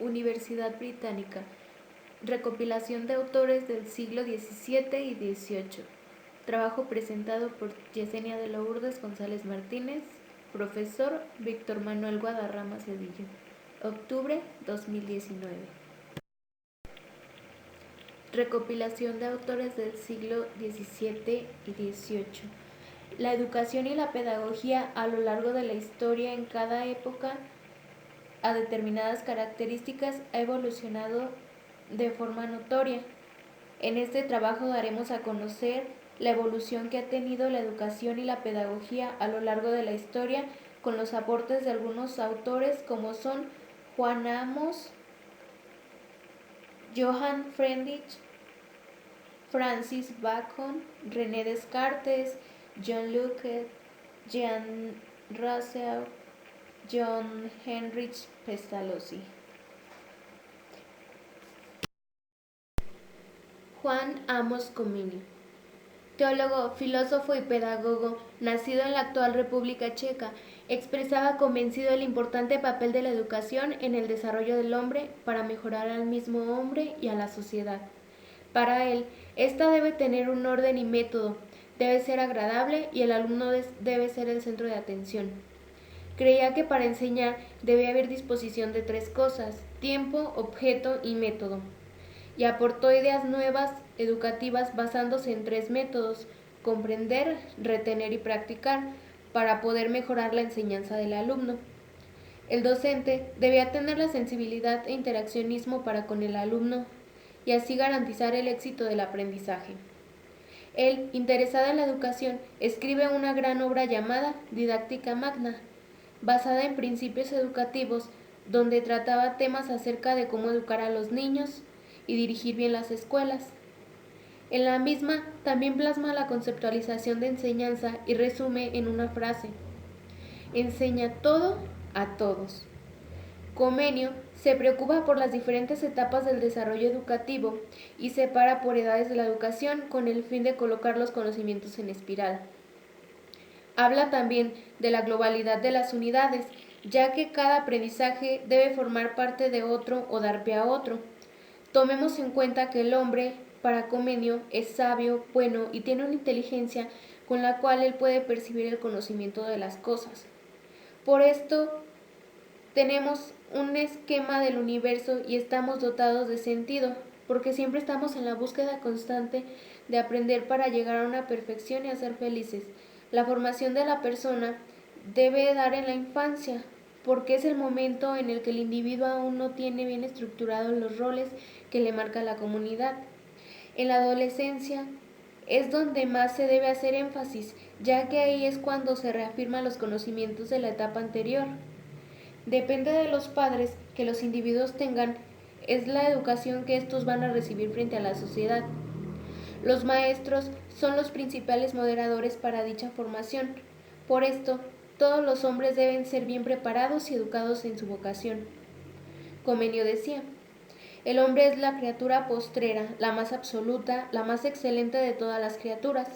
Universidad Británica. Recopilación de autores del siglo XVII y XVIII. Trabajo presentado por Yesenia de Lourdes González Martínez, profesor Víctor Manuel Guadarrama Cedillo. Octubre 2019. Recopilación de autores del siglo XVII y XVIII. La educación y la pedagogía a lo largo de la historia en cada época a determinadas características ha evolucionado de forma notoria. En este trabajo daremos a conocer la evolución que ha tenido la educación y la pedagogía a lo largo de la historia con los aportes de algunos autores como son Juan Amos, Johann Friedrich, Francis Bacon, René Descartes, John Locke, Jean Rousseau, John Heinrich Pestalozzi. Juan Amos Comini. Teólogo, filósofo y pedagogo, nacido en la actual República Checa, expresaba convencido el importante papel de la educación en el desarrollo del hombre para mejorar al mismo hombre y a la sociedad. Para él, esta debe tener un orden y método, debe ser agradable y el alumno debe ser el centro de atención. Creía que para enseñar debe haber disposición de tres cosas: tiempo, objeto y método. Y aportó ideas nuevas educativas basándose en tres métodos: comprender, retener y practicar, para poder mejorar la enseñanza del alumno. El docente debía tener la sensibilidad e interaccionismo para con el alumno y así garantizar el éxito del aprendizaje. Él, interesado en la educación, escribe una gran obra llamada Didáctica Magna, basada en principios educativos, donde trataba temas acerca de cómo educar a los niños y dirigir bien las escuelas. En la misma también plasma la conceptualización de enseñanza y resume en una frase: enseña todo a todos. Comenio se preocupa por las diferentes etapas del desarrollo educativo y separa por edades de la educación con el fin de colocar los conocimientos en espiral. Habla también de la globalidad de las unidades, ya que cada aprendizaje debe formar parte de otro o dar pie a otro. Tomemos en cuenta que el hombre, para Comenio, es sabio, bueno y tiene una inteligencia con la cual él puede percibir el conocimiento de las cosas. Por esto, tenemos un esquema del universo y estamos dotados de sentido, porque siempre estamos en la búsqueda constante de aprender para llegar a una perfección y a ser felices. La formación de la persona debe dar en la infancia, porque es el momento en el que el individuo aún no tiene bien estructurados los roles que le marca la comunidad. En la adolescencia es donde más se debe hacer énfasis, ya que ahí es cuando se reafirman los conocimientos de la etapa anterior. Depende de los padres que los individuos tengan, es la educación que estos van a recibir frente a la sociedad. Los maestros son los principales moderadores para dicha formación. Por esto, todos los hombres deben ser bien preparados y educados en su vocación. Comenio decía: el hombre es la criatura postrera, la más absoluta, la más excelente de todas las criaturas.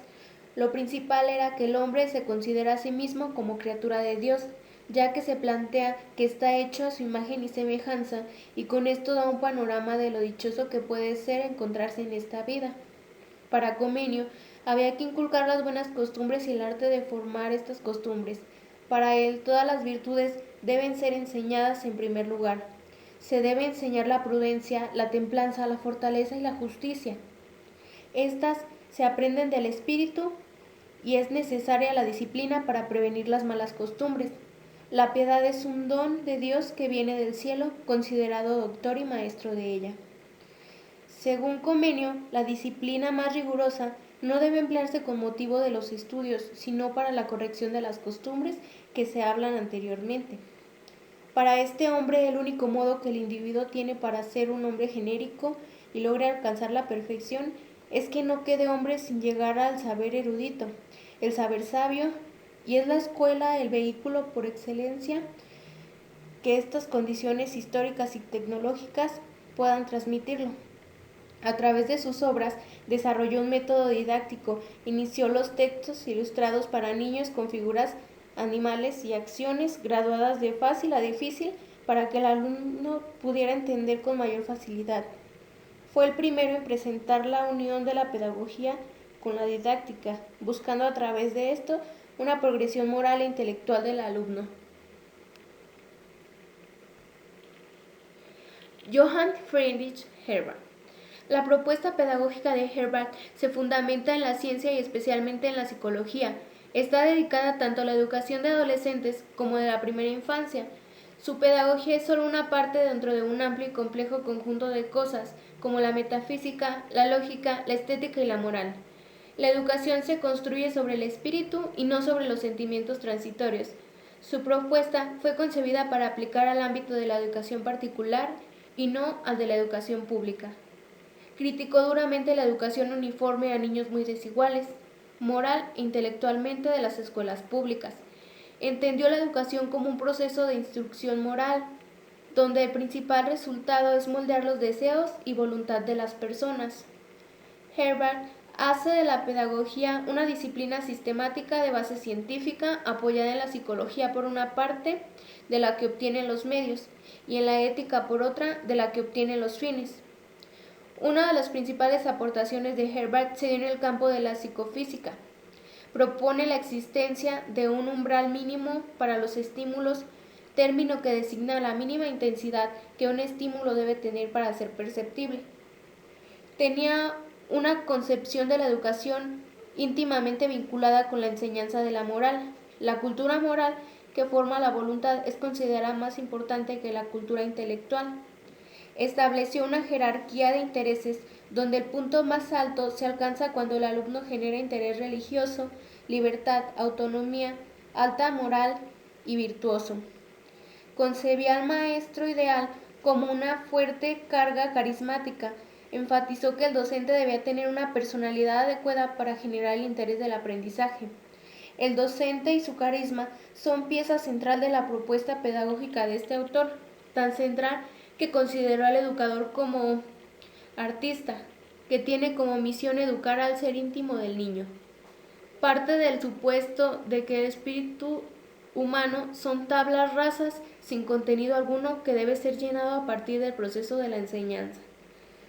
Lo principal era que el hombre se considera a sí mismo como criatura de Dios, ya que se plantea que está hecho a su imagen y semejanza, y con esto da un panorama de lo dichoso que puede ser encontrarse en esta vida. Para Comenio, había que inculcar las buenas costumbres y el arte de formar estas costumbres. Para él, todas las virtudes deben ser enseñadas en primer lugar. Se debe enseñar la prudencia, la templanza, la fortaleza y la justicia. Estas se aprenden del espíritu y es necesaria la disciplina para prevenir las malas costumbres. La piedad es un don de Dios que viene del cielo, considerado doctor y maestro de ella. Según Comenio, la disciplina más rigurosa no debe emplearse con motivo de los estudios, sino para la corrección de las costumbres que se hablan anteriormente. Para este hombre, el único modo que el individuo tiene para ser un hombre genérico y logre alcanzar la perfección es que no quede hombre sin llegar al saber erudito, el saber sabio, y es la escuela el vehículo por excelencia que estas condiciones históricas y tecnológicas puedan transmitirlo. A través de sus obras desarrolló un método didáctico, inició los textos ilustrados para niños con figuras, animales y acciones graduadas de fácil a difícil para que el alumno pudiera entender con mayor facilidad. Fue el primero en presentar la unión de la pedagogía con la didáctica, buscando a través de esto una progresión moral e intelectual del alumno. Johann Friedrich Herbart. La propuesta pedagógica de Herbart se fundamenta en la ciencia y especialmente en la psicología. Está dedicada tanto a la educación de adolescentes como de la primera infancia. Su pedagogía es solo una parte dentro de un amplio y complejo conjunto de cosas, como la metafísica, la lógica, la estética y la moral. La educación se construye sobre el espíritu y no sobre los sentimientos transitorios. Su propuesta fue concebida para aplicar al ámbito de la educación particular y no al de la educación pública. Criticó duramente la educación uniforme a niños muy desiguales, moral e intelectualmente de las escuelas públicas. Entendió la educación como un proceso de instrucción moral, donde el principal resultado es moldear los deseos y voluntad de las personas. Herbart hace de la pedagogía una disciplina sistemática de base científica apoyada en la psicología por una parte, de la que obtiene los medios, y en la ética por otra, de la que obtiene los fines. Una de las principales aportaciones de Herbart se dio en el campo de la psicofísica. Propone la existencia de un umbral mínimo para los estímulos, término que designa la mínima intensidad que un estímulo debe tener para ser perceptible. Tenía una concepción de la educación íntimamente vinculada con la enseñanza de la moral. La cultura moral que forma la voluntad es considerada más importante que la cultura intelectual. Estableció una jerarquía de intereses donde el punto más alto se alcanza cuando el alumno genera interés religioso, libertad, autonomía, alta moral y virtuoso. Concebía al maestro ideal como una fuerte carga carismática. Enfatizó que el docente debía tener una personalidad adecuada para generar el interés del aprendizaje. El docente y su carisma son pieza central de la propuesta pedagógica de este autor, tan central que consideró al educador como artista, que tiene como misión educar al ser íntimo del niño. Parte del supuesto de que el espíritu humano son tablas rasas sin contenido alguno que debe ser llenado a partir del proceso de la enseñanza.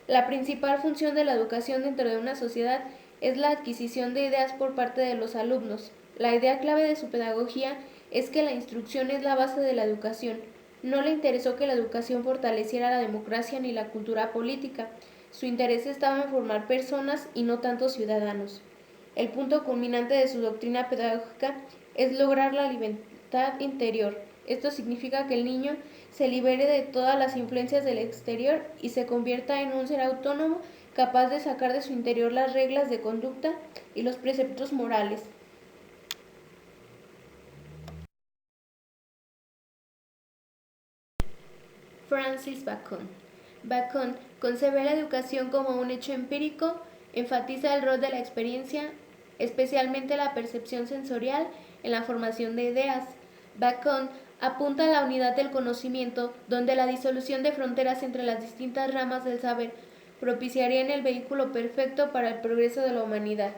La principal función de la educación dentro de una sociedad es la adquisición de ideas por parte de los alumnos. La idea clave de su pedagogía es que la instrucción es la base de la educación. No le interesó que la educación fortaleciera la democracia ni la cultura política. Su interés estaba en formar personas y no tanto ciudadanos. El punto culminante de su doctrina pedagógica es lograr la libertad interior. Esto significa que el niño se libere de todas las influencias del exterior y se convierta en un ser autónomo capaz de sacar de su interior las reglas de conducta y los preceptos morales. Francis Bacon. Bacon concibe la educación como un hecho empírico, enfatiza el rol de la experiencia, especialmente la percepción sensorial, en la formación de ideas. Bacon apunta a la unidad del conocimiento, donde la disolución de fronteras entre las distintas ramas del saber propiciarían el vehículo perfecto para el progreso de la humanidad.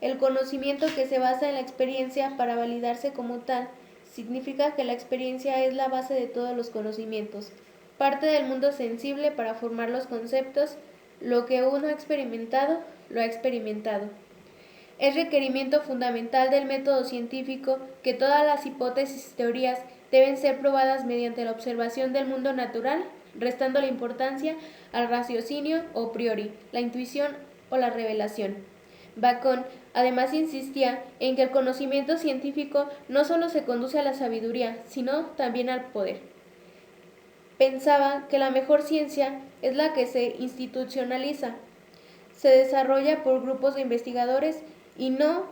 El conocimiento que se basa en la experiencia para validarse como tal significa que la experiencia es la base de todos los conocimientos, parte del mundo sensible para formar los conceptos, lo que uno ha experimentado, lo ha experimentado. Es requerimiento fundamental del método científico que todas las hipótesis y teorías deben ser probadas mediante la observación del mundo natural, restando la importancia al raciocinio o priori, la intuición o la revelación. Bacon además insistía en que el conocimiento científico no solo se conduce a la sabiduría, sino también al poder. Pensaba que la mejor ciencia es la que se institucionaliza, se desarrolla por grupos de investigadores y no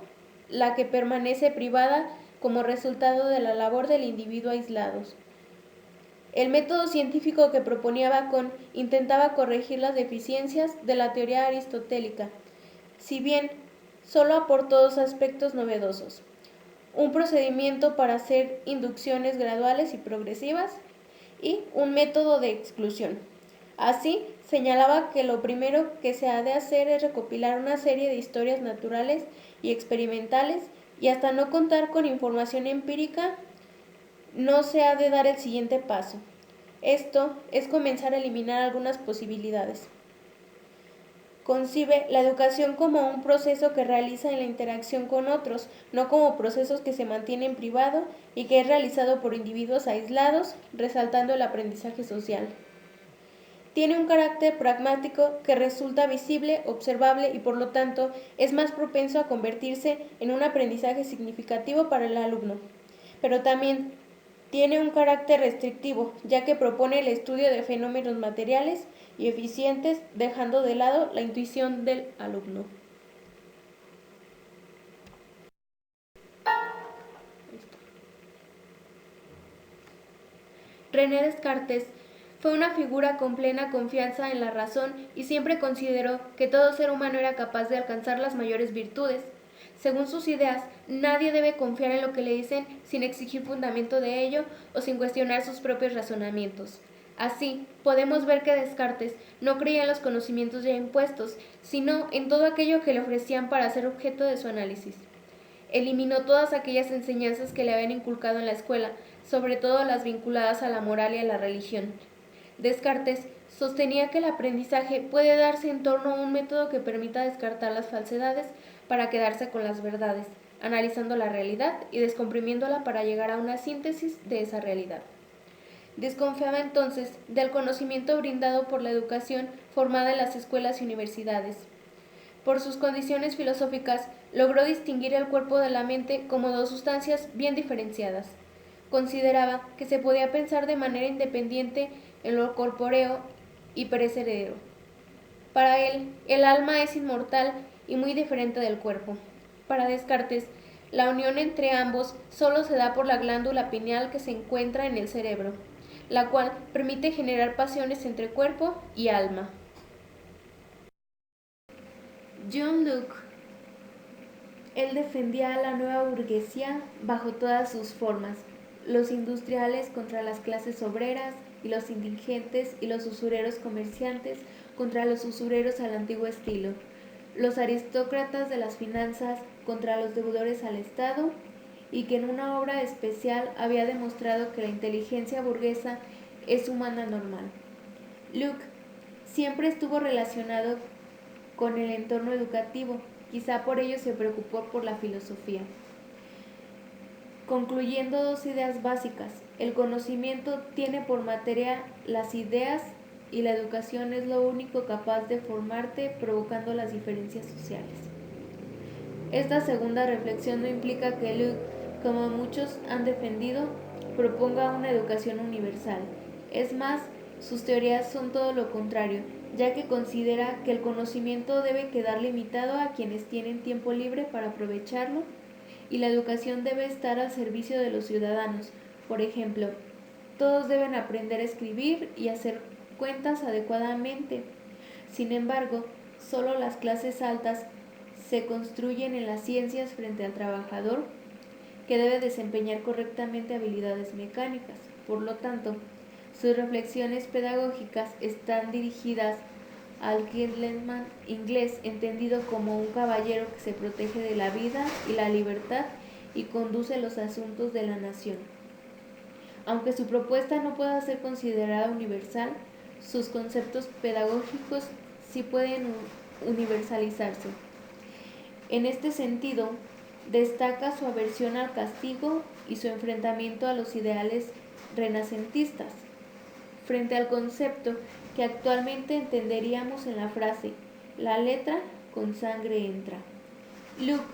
la que permanece privada como resultado de la labor del individuo aislados. El método científico que proponía Bacon intentaba corregir las deficiencias de la teoría aristotélica, si bien solo aportó dos aspectos novedosos: un procedimiento para hacer inducciones graduales y progresivas y un método de exclusión. Así, señalaba que lo primero que se ha de hacer es recopilar una serie de historias naturales y experimentales y hasta no contar con información empírica, no se ha de dar el siguiente paso. Esto es comenzar a eliminar algunas posibilidades. Concibe la educación como un proceso que realiza en la interacción con otros, no como procesos que se mantienen privado y que es realizado por individuos aislados, resaltando el aprendizaje social. Tiene un carácter pragmático que resulta visible, observable y por lo tanto es más propenso a convertirse en un aprendizaje significativo para el alumno. Pero también tiene un carácter restrictivo, ya que propone el estudio de fenómenos materiales y eficientes, dejando de lado la intuición del alumno. René Descartes fue una figura con plena confianza en la razón y siempre consideró que todo ser humano era capaz de alcanzar las mayores virtudes. Según sus ideas, nadie debe confiar en lo que le dicen sin exigir fundamento de ello o sin cuestionar sus propios razonamientos. Así, podemos ver que Descartes no creía en los conocimientos ya impuestos, sino en todo aquello que le ofrecían para ser objeto de su análisis. Eliminó todas aquellas enseñanzas que le habían inculcado en la escuela, sobre todo las vinculadas a la moral y a la religión. Descartes sostenía que el aprendizaje puede darse en torno a un método que permita descartar las falsedades para quedarse con las verdades, analizando la realidad y descomprimiéndola para llegar a una síntesis de esa realidad. Desconfiaba entonces del conocimiento brindado por la educación formada en las escuelas y universidades. Por sus condiciones filosóficas, logró distinguir el cuerpo de la mente como dos sustancias bien diferenciadas. Consideraba que se podía pensar de manera independiente en lo corpóreo y perecedero. Para él, el alma es inmortal y muy diferente del cuerpo. Para Descartes, la unión entre ambos solo se da por la glándula pineal que se encuentra en el cerebro, la cual permite generar pasiones entre cuerpo y alma. John Locke. Él defendía a la nueva burguesía bajo todas sus formas, los industriales contra las clases obreras y los indigentes y los usureros comerciantes contra los usureros al antiguo estilo, los aristócratas de las finanzas contra los deudores al Estado, y que en una obra especial había demostrado que la inteligencia burguesa es humana normal. Locke siempre estuvo relacionado con el entorno educativo, quizá por ello se preocupó por la filosofía. Concluyendo dos ideas básicas, el conocimiento tiene por materia las ideas y la educación es lo único capaz de formarte provocando las diferencias sociales. Esta segunda reflexión no implica que Locke, como muchos han defendido, proponga una educación universal. Es más, sus teorías son todo lo contrario, ya que considera que el conocimiento debe quedar limitado a quienes tienen tiempo libre para aprovecharlo y la educación debe estar al servicio de los ciudadanos. Por ejemplo, todos deben aprender a escribir y hacer cuentas adecuadamente. Sin embargo, solo las clases altas se construyen en las ciencias frente al trabajador que debe desempeñar correctamente habilidades mecánicas. Por lo tanto, sus reflexiones pedagógicas están dirigidas al gentleman inglés, entendido como un caballero que se protege de la vida y la libertad y conduce los asuntos de la nación. Aunque su propuesta no pueda ser considerada universal, sus conceptos pedagógicos sí pueden universalizarse. En este sentido, destaca su aversión al castigo y su enfrentamiento a los ideales renacentistas, frente al concepto que actualmente entenderíamos en la frase "la letra con sangre entra". Locke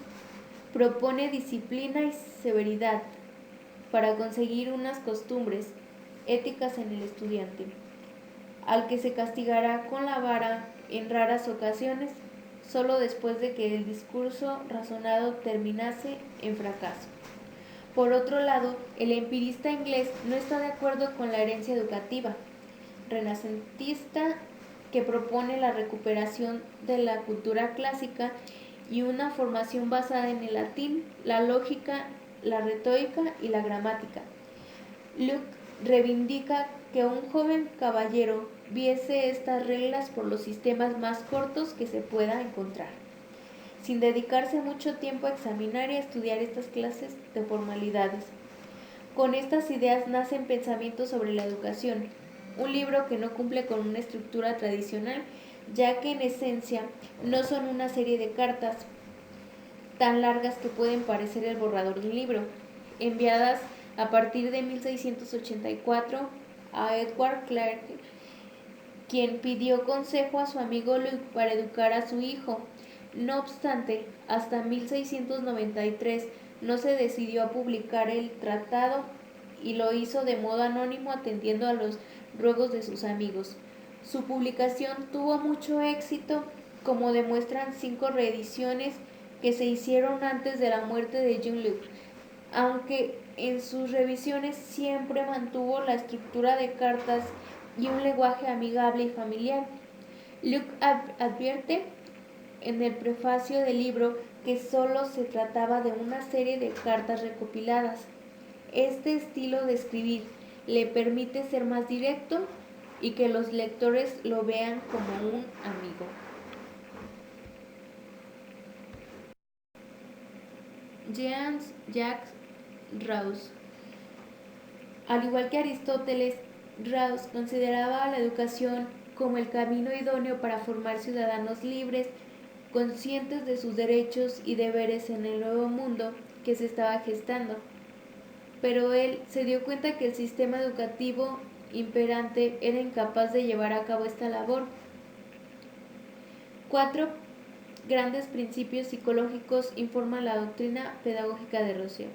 propone disciplina y severidad para conseguir unas costumbres éticas en el estudiante, al que se castigará con la vara en raras ocasiones, solo después de que el discurso razonado terminase en fracaso. Por otro lado, el empirista inglés no está de acuerdo con la herencia educativa renacentista que propone la recuperación de la cultura clásica y una formación basada en el latín, la lógica, la retórica y la gramática. Locke reivindica que un joven caballero viese estas reglas por los sistemas más cortos que se pueda encontrar, sin dedicarse mucho tiempo a examinar y a estudiar estas clases de formalidades. Con estas ideas nacen pensamientos sobre la educación, un libro que no cumple con una estructura tradicional, ya que en esencia no son una serie de cartas tan largas que pueden parecer el borrador de un libro, enviadas a partir de 1684 a Edward Clarke, quien pidió consejo a su amigo Luke para educar a su hijo. No obstante, hasta 1693 no se decidió a publicar el tratado y lo hizo de modo anónimo atendiendo a los ruegos de sus amigos. Su publicación tuvo mucho éxito, como demuestran 5 reediciones que se hicieron antes de la muerte de John Luke, aunque en sus revisiones siempre mantuvo la estructura de cartas y un lenguaje amigable y familiar. Luke advierte en el prefacio del libro que solo se trataba de una serie de cartas recopiladas. Este estilo de escribir le permite ser más directo y que los lectores lo vean como un amigo. Jean-Jacques Rousseau. Al igual que Aristóteles, Rawls consideraba la educación como el camino idóneo para formar ciudadanos libres, conscientes de sus derechos y deberes en el nuevo mundo que se estaba gestando. Pero él se dio cuenta que el sistema educativo imperante era incapaz de llevar a cabo esta labor. 4 grandes principios psicológicos informan la doctrina pedagógica de Rousseau.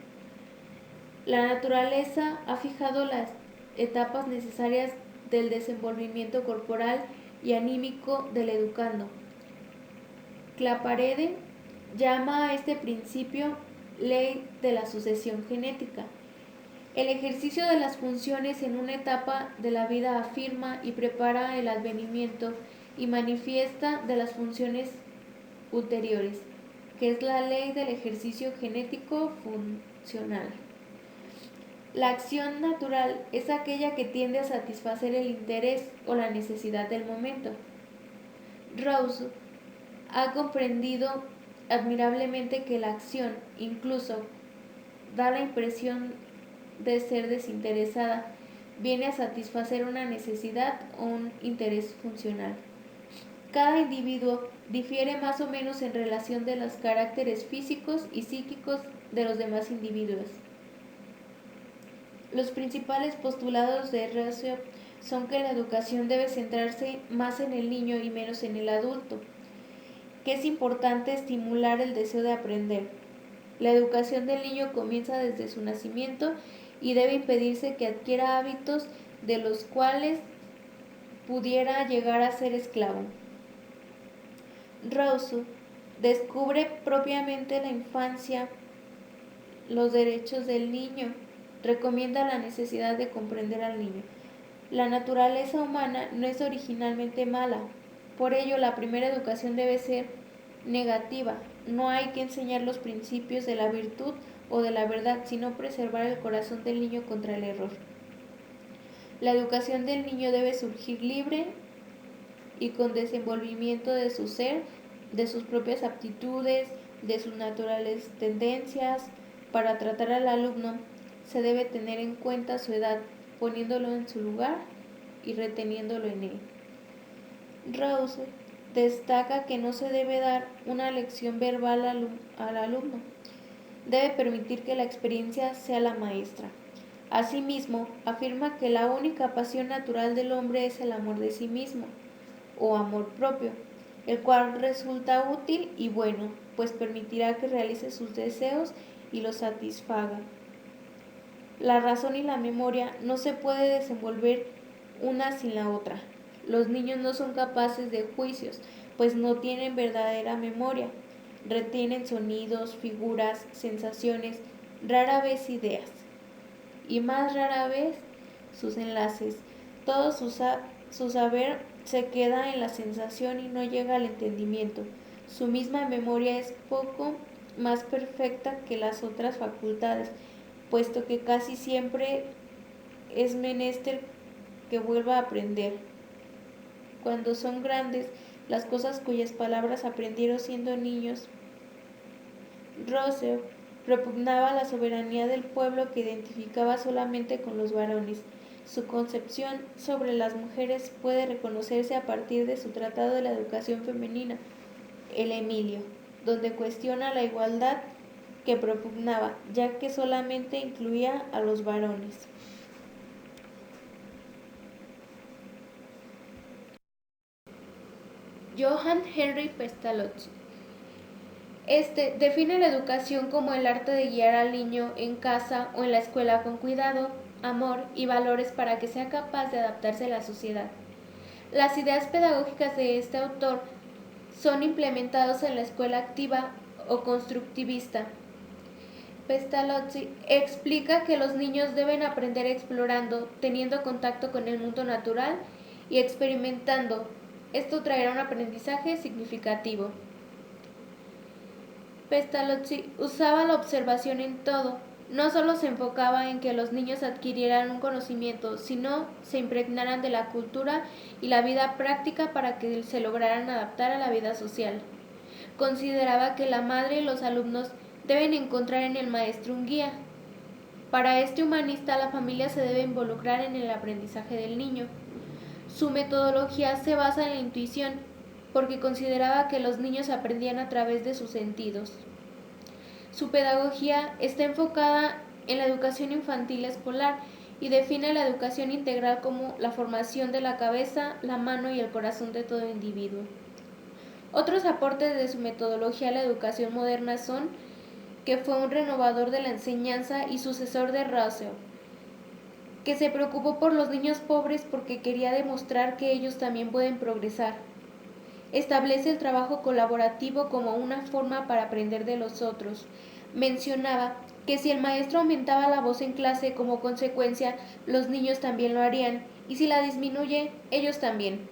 La naturaleza ha fijado las etapas necesarias del desenvolvimiento corporal y anímico del educando. Claparede llama a este principio ley de la sucesión genética. El ejercicio de las funciones en una etapa de la vida afirma y prepara el advenimiento y manifiesta de las funciones ulteriores, que es la ley del ejercicio genético funcional. La acción natural es aquella que tiende a satisfacer el interés o la necesidad del momento. Rousseau ha comprendido admirablemente que la acción, incluso, da la impresión de ser desinteresada, viene a satisfacer una necesidad o un interés funcional. Cada individuo difiere más o menos en relación de los caracteres físicos y psíquicos de los demás individuos. Los principales postulados de Rousseau son que la educación debe centrarse más en el niño y menos en el adulto, que es importante estimular el deseo de aprender. La educación del niño comienza desde su nacimiento y debe impedirse que adquiera hábitos de los cuales pudiera llegar a ser esclavo. Rousseau descubre propiamente la infancia, los derechos del niño, recomienda la necesidad de comprender al niño. La naturaleza humana no es originalmente mala, por ello la primera educación debe ser negativa. No hay que enseñar los principios de la virtud o de la verdad, sino preservar el corazón del niño contra el error. La educación del niño debe surgir libre y con desenvolvimiento de su ser, de sus propias aptitudes, de sus naturales tendencias. Para tratar al alumno se debe tener en cuenta su edad, poniéndolo en su lugar y reteniéndolo en él. Rousseau destaca que no se debe dar una lección verbal al alumno. Debe permitir que la experiencia sea la maestra. Asimismo, afirma que la única pasión natural del hombre es el amor de sí mismo, o amor propio, el cual resulta útil y bueno, pues permitirá que realice sus deseos y los satisfaga. La razón y la memoria no se puede desenvolver una sin la otra. Los niños no son capaces de juicios, pues no tienen verdadera memoria. Retienen sonidos, figuras, sensaciones, rara vez ideas, y más rara vez sus enlaces. Todo su saber se queda en la sensación y no llega al entendimiento. Su misma memoria es poco más perfecta que las otras facultades, puesto que casi siempre es menester que vuelva a aprender. Cuando son grandes, las cosas cuyas palabras aprendieron siendo niños. Rousseau repugnaba la soberanía del pueblo que identificaba solamente con los varones. Su concepción sobre las mujeres puede reconocerse a partir de su Tratado de la Educación Femenina, el Emilio, donde cuestiona la igualdad que propugnaba, ya que solamente incluía a los varones. Johann Henry Pestalozzi. Este define la educación como el arte de guiar al niño en casa o en la escuela con cuidado, amor y valores para que sea capaz de adaptarse a la sociedad. Las ideas pedagógicas de este autor son implementadas en la escuela activa o constructivista. Pestalozzi explica que los niños deben aprender explorando, teniendo contacto con el mundo natural y experimentando. Esto traerá un aprendizaje significativo. Pestalozzi usaba la observación en todo. No solo se enfocaba en que los niños adquirieran un conocimiento, sino se impregnaran de la cultura y la vida práctica para que se lograran adaptar a la vida social. Consideraba que la madre y los alumnos deben encontrar en el maestro un guía. Para este humanista, la familia se debe involucrar en el aprendizaje del niño. Su metodología se basa en la intuición, porque consideraba que los niños aprendían a través de sus sentidos. Su pedagogía está enfocada en la educación infantil escolar y define la educación integral como la formación de la cabeza, la mano y el corazón de todo individuo. Otros aportes de su metodología a la educación moderna son que fue un renovador de la enseñanza y sucesor de Russell, que se preocupó por los niños pobres porque quería demostrar que ellos también pueden progresar. Establece el trabajo colaborativo como una forma para aprender de los otros. Mencionaba que si el maestro aumentaba la voz en clase como consecuencia, los niños también lo harían, y si la disminuye, ellos también.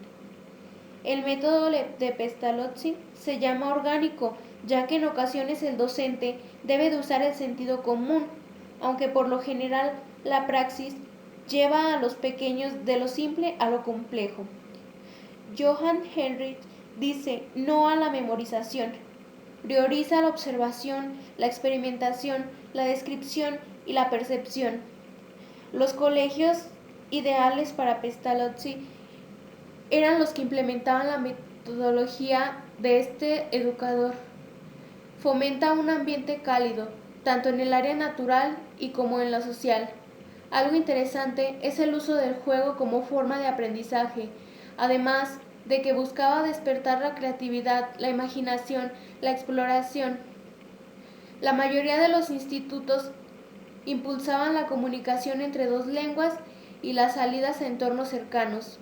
El método de Pestalozzi se llama orgánico, ya que en ocasiones el docente debe de usar el sentido común, aunque por lo general la praxis lleva a los pequeños de lo simple a lo complejo. Johann Henrich dice no a la memorización. Prioriza la observación, la experimentación, la descripción y la percepción. Los colegios ideales para Pestalozzi eran los que implementaban la metodología de este educador. Fomenta un ambiente cálido, tanto en el área natural y como en la social. Algo interesante es el uso del juego como forma de aprendizaje, además de que buscaba despertar la creatividad, la imaginación, la exploración. La mayoría de los institutos impulsaban la comunicación entre dos lenguas y las salidas a entornos cercanos.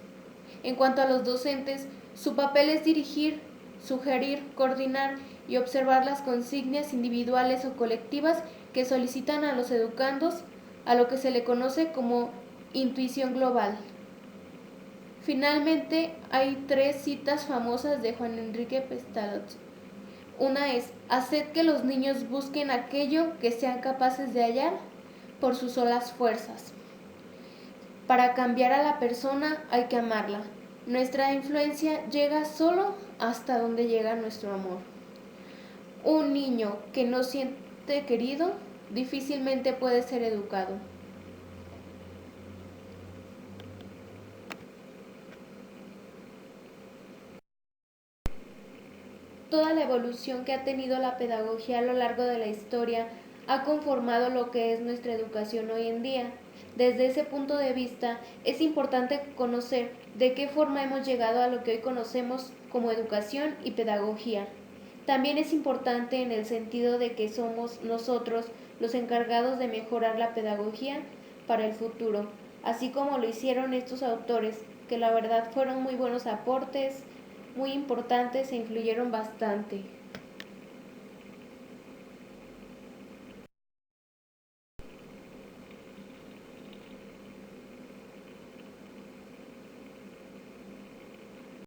En cuanto a los docentes, su papel es dirigir, sugerir, coordinar y observar las consignas individuales o colectivas que solicitan a los educandos, a lo que se le conoce como intuición global. Finalmente, hay 3 citas famosas de Juan Enrique Pestalozzi. Una es: haced que los niños busquen aquello que sean capaces de hallar por sus solas fuerzas. Para cambiar a la persona hay que amarla. Nuestra influencia llega solo hasta donde llega nuestro amor. Un niño que no siente querido difícilmente puede ser educado. Toda la evolución que ha tenido la pedagogía a lo largo de la historia ha conformado lo que es nuestra educación hoy en día. Desde ese punto de vista, es importante conocer de qué forma hemos llegado a lo que hoy conocemos como educación y pedagogía. También es importante en el sentido de que somos nosotros los encargados de mejorar la pedagogía para el futuro, así como lo hicieron estos autores, que la verdad fueron muy buenos aportes, muy importantes e influyeron bastante.